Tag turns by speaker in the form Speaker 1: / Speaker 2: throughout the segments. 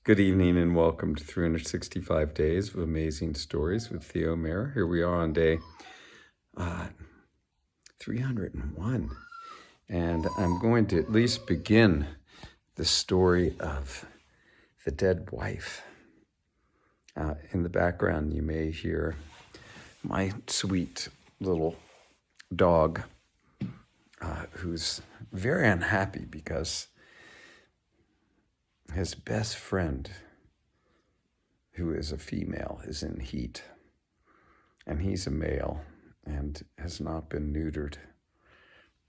Speaker 1: Good evening and welcome to 365 Days of Amazing Stories with Theo Mayer. Here we are on day 301. And I'm going to at least begin the story of the dead wife. In the background, you may hear my sweet little dog who's very unhappy because his best friend, who is a female, is in heat. And he's a male and has not been neutered.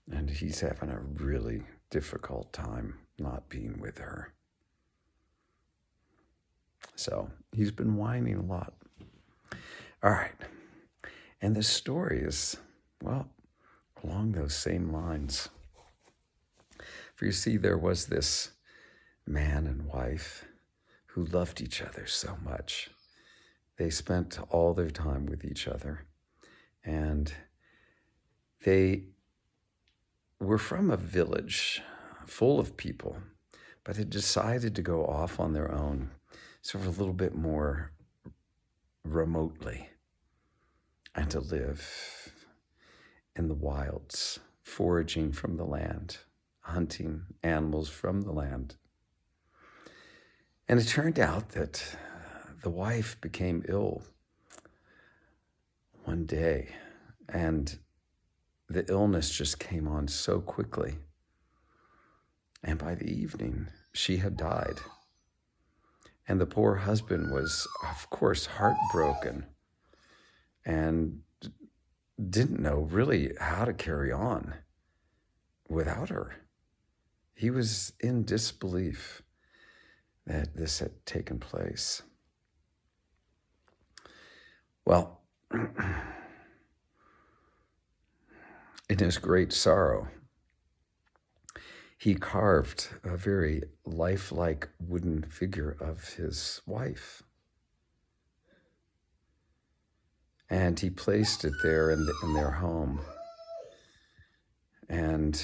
Speaker 1: And he's having a really difficult time not being with her. So he's been whining a lot. All right. And this story is, well, along those same lines. For you see, there was this man and wife who loved each other so much. They spent all their time with each other, and they were from a village full of people, but had decided to go off on their own, sort of a little bit more remotely, and to live in the wilds, foraging from the land, hunting animals from the land. And it turned out that the wife became ill one day, and the illness just came on so quickly. And by the evening, she had died. And the poor husband was, of course, heartbroken and didn't know really how to carry on without her. He was in disbelief that this had taken place. Well, in his great sorrow, he carved a very lifelike wooden figure of his wife. And he placed it there in their home. And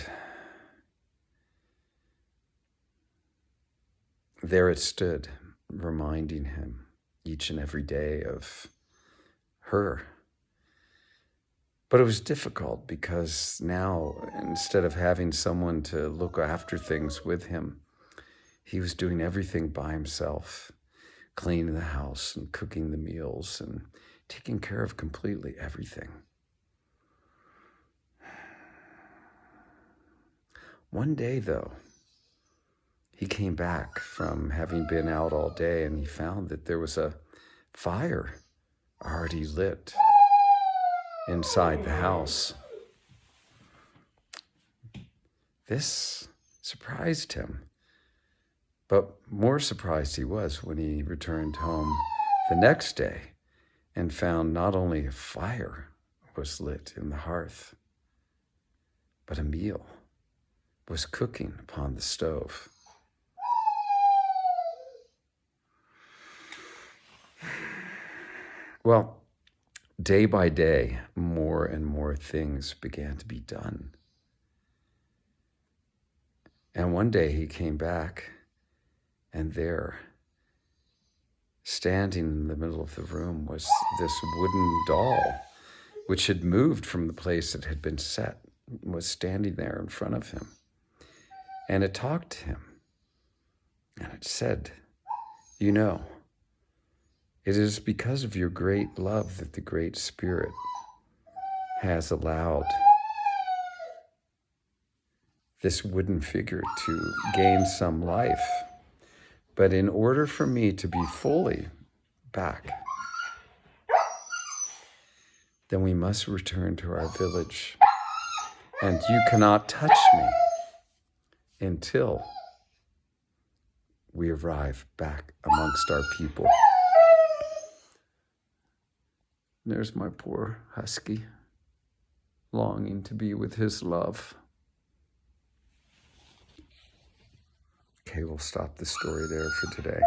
Speaker 1: there it stood, reminding him each and every day of her. But it was difficult because now, instead of having someone to look after things with him, he was doing everything by himself, cleaning the house and cooking the meals and taking care of completely everything. One day, though, he came back from having been out all day, and he found that there was a fire already lit inside the house. This surprised him, but more surprised he was when he returned home the next day and found not only a fire was lit in the hearth, but a meal was cooking upon the stove. Well, day by day, more and more things began to be done. And one day he came back, and there, standing in the middle of the room, was this wooden doll, which had moved from the place it had been set, was standing there in front of him. And it talked to him, and it said, "You know, it is because of your great love that the Great Spirit has allowed this wooden figure to gain some life. But in order for me to be fully back, then we must return to our village. And you cannot touch me until we arrive back amongst our people." There's my poor husky, longing to be with his love. Okay, we'll stop the story there for today.